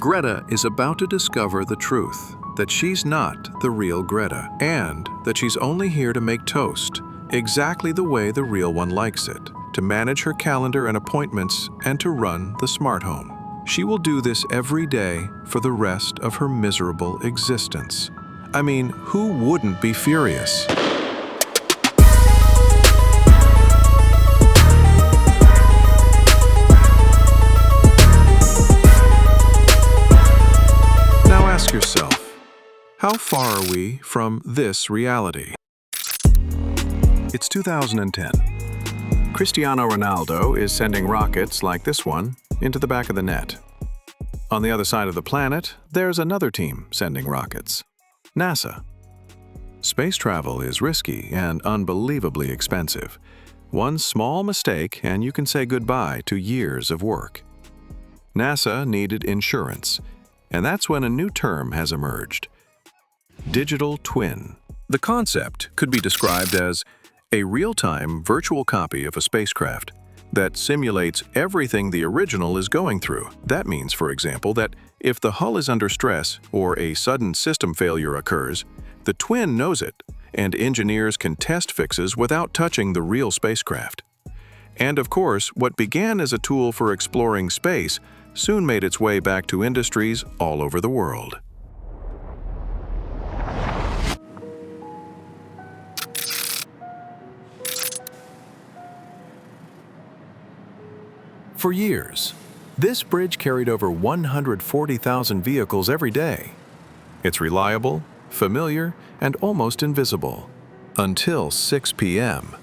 Greta is about to discover the truth, that she's not the real Greta, and that she's only here to make toast, exactly the way the real one likes it, to manage her calendar and appointments, and to run the smart home. She will do this every day for the rest of her miserable existence. I mean, who wouldn't be furious? Now ask yourself, how far are we from this reality? It's 2010. Cristiano Ronaldo is sending rockets like this one into the back of the net. On the other side of the planet, there's another team sending rockets. NASA. Space travel is risky and unbelievably expensive. One small mistake and you can say goodbye to years of work. NASA needed insurance, and that's when a new term has emerged: digital twin. The concept could be described as a real-time virtual copy of a spacecraft that simulates everything the original is going through. That means, for example, that if the hull is under stress or a sudden system failure occurs, the twin knows it, and engineers can test fixes without touching the real spacecraft. And of course, what began as a tool for exploring space soon made its way back to industries all over the world. For years, this bridge carried over 140,000 vehicles every day. It's reliable, familiar, and almost invisible. Until 6 p.m.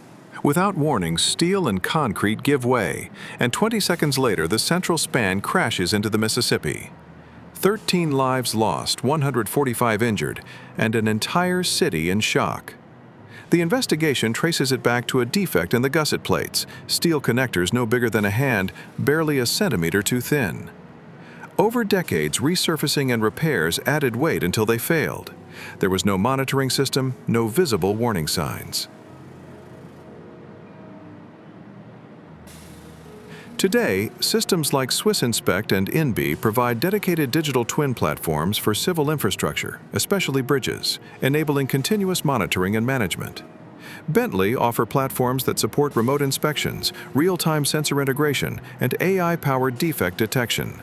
Without warning, steel and concrete give way, and 20 seconds later, the central span crashes into the Mississippi. 13 lives lost, 145 injured, and an entire city in shock. The investigation traces it back to a defect in the gusset plates, steel connectors no bigger than a hand, barely a centimeter too thin. Over decades, resurfacing and repairs added weight until they failed. There was no monitoring system, no visible warning signs. Today, systems like SwissInspect and InBee provide dedicated digital twin platforms for civil infrastructure, especially bridges, enabling continuous monitoring and management. Bentley offer platforms that support remote inspections, real-time sensor integration, and AI-powered defect detection.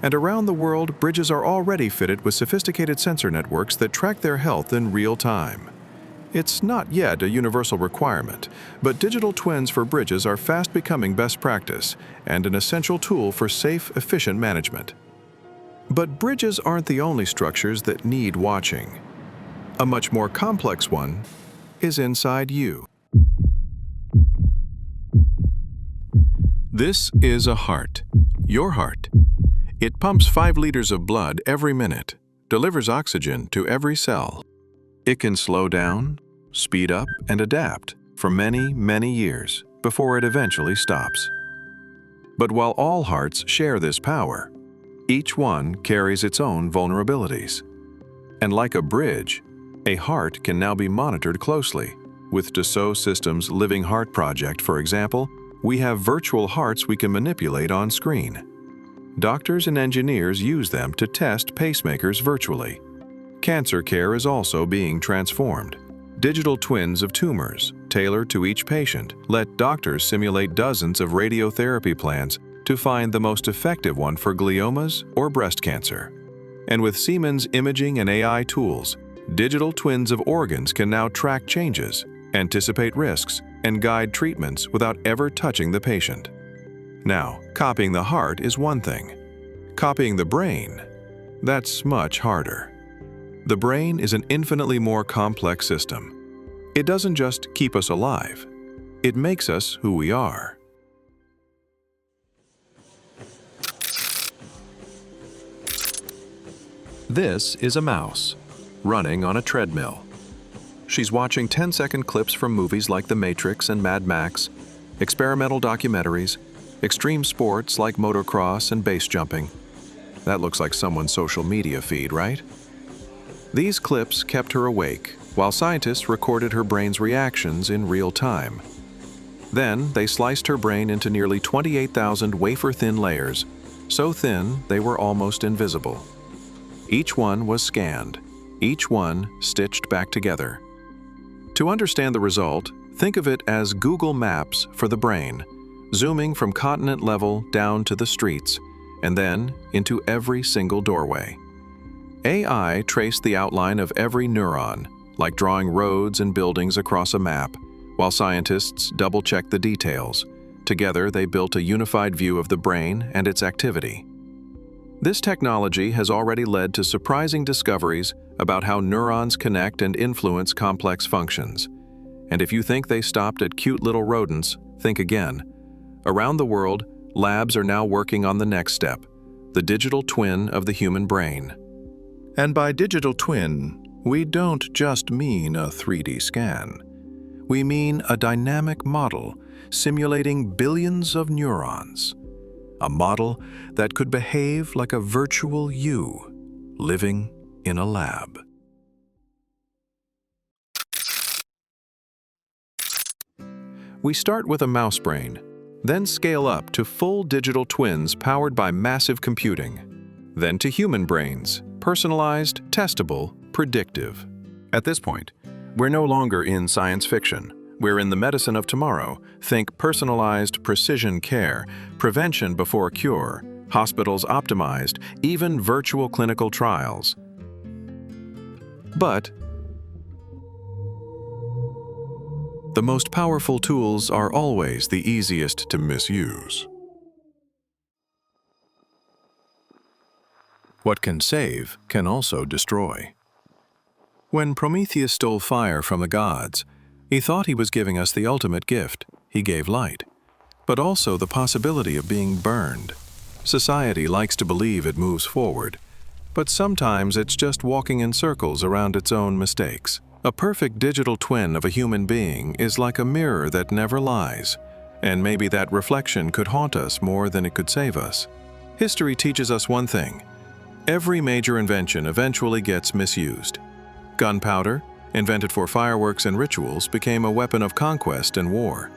And around the world, bridges are already fitted with sophisticated sensor networks that track their health in real time. It's not yet a universal requirement, but digital twins for bridges are fast becoming best practice and an essential tool for safe, efficient management. But bridges aren't the only structures that need watching. A much more complex one is inside you. This is a heart, your heart. It pumps 5 liters of blood every minute, delivers oxygen to every cell. It can slow down, speed up, and adapt for many, many years before it eventually stops. But while all hearts share this power, each one carries its own vulnerabilities. And like a bridge, a heart can now be monitored closely. With Dassault Systèmes' Living Heart project, for example, we have virtual hearts we can manipulate on screen. Doctors and engineers use them to test pacemakers virtually. Cancer care is also being transformed. Digital twins of tumors, tailored to each patient, let doctors simulate dozens of radiotherapy plans to find the most effective one for gliomas or breast cancer. And with Siemens imaging and AI tools, digital twins of organs can now track changes, anticipate risks, and guide treatments without ever touching the patient. Now, copying the heart is one thing. Copying the brain, that's much harder. The brain is an infinitely more complex system. It doesn't just keep us alive, it makes us who we are. This is a mouse, running on a treadmill. She's watching 10-second clips from movies like The Matrix and Mad Max, experimental documentaries, extreme sports like motocross and base jumping. That looks like someone's social media feed, right? These clips kept her awake, while scientists recorded her brain's reactions in real time. Then, they sliced her brain into nearly 28,000 wafer-thin layers, so thin they were almost invisible. Each one was scanned, each one stitched back together. To understand the result, think of it as Google Maps for the brain, zooming from continent level down to the streets, and then into every single doorway. AI traced the outline of every neuron, like drawing roads and buildings across a map, while scientists double-checked the details. Together, they built a unified view of the brain and its activity. This technology has already led to surprising discoveries about how neurons connect and influence complex functions. And if you think they stopped at cute little rodents, think again. Around the world, labs are now working on the next step, the digital twin of the human brain. And by digital twin, we don't just mean a 3D scan. We mean a dynamic model simulating billions of neurons. A model that could behave like a virtual you, living in a lab. We start with a mouse brain, then scale up to full digital twins powered by massive computing, then to human brains, personalized, testable, predictive. At this point, we're no longer in science fiction. We're in the medicine of tomorrow. Think personalized precision care, prevention before cure, hospitals optimized, even virtual clinical trials. But the most powerful tools are always the easiest to misuse. What can save can also destroy. When Prometheus stole fire from the gods, he thought he was giving us the ultimate gift. He gave light, but also the possibility of being burned. Society likes to believe it moves forward, but sometimes it's just walking in circles around its own mistakes. A perfect digital twin of a human being is like a mirror that never lies, and maybe that reflection could haunt us more than it could save us. History teaches us one thing: every major invention eventually gets misused. Gunpowder, invented for fireworks and rituals, became a weapon of conquest and war.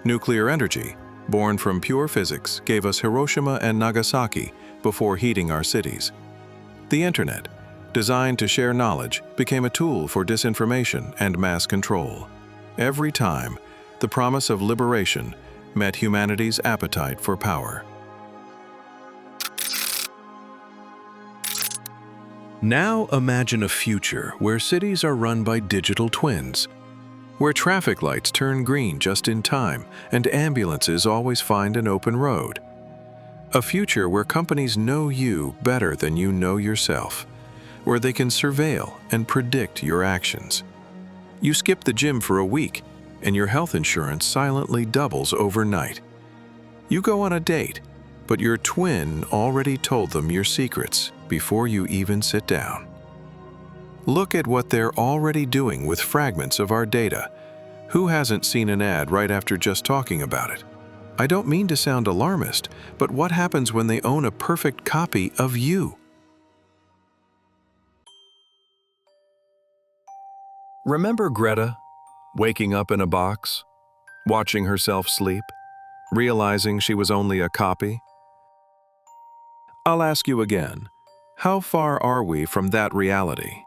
Nuclear energy, born from pure physics, gave us Hiroshima and Nagasaki before heating our cities. The internet, designed to share knowledge, became a tool for disinformation and mass control. Every time, the promise of liberation met humanity's appetite for power. Now imagine a future where cities are run by digital twins, where traffic lights turn green just in time and ambulances always find an open road. A future where companies know you better than you know yourself, where they can surveil and predict your actions. You skip the gym for a week, and your health insurance silently doubles overnight. You go on a date, but your twin already told them your secrets before you even sit down. Look at what they're already doing with fragments of our data. Who hasn't seen an ad right after just talking about it? I don't mean to sound alarmist, but what happens when they own a perfect copy of you? Remember Greta, waking up in a box, watching herself sleep, realizing she was only a copy? I'll ask you again, how far are we from that reality?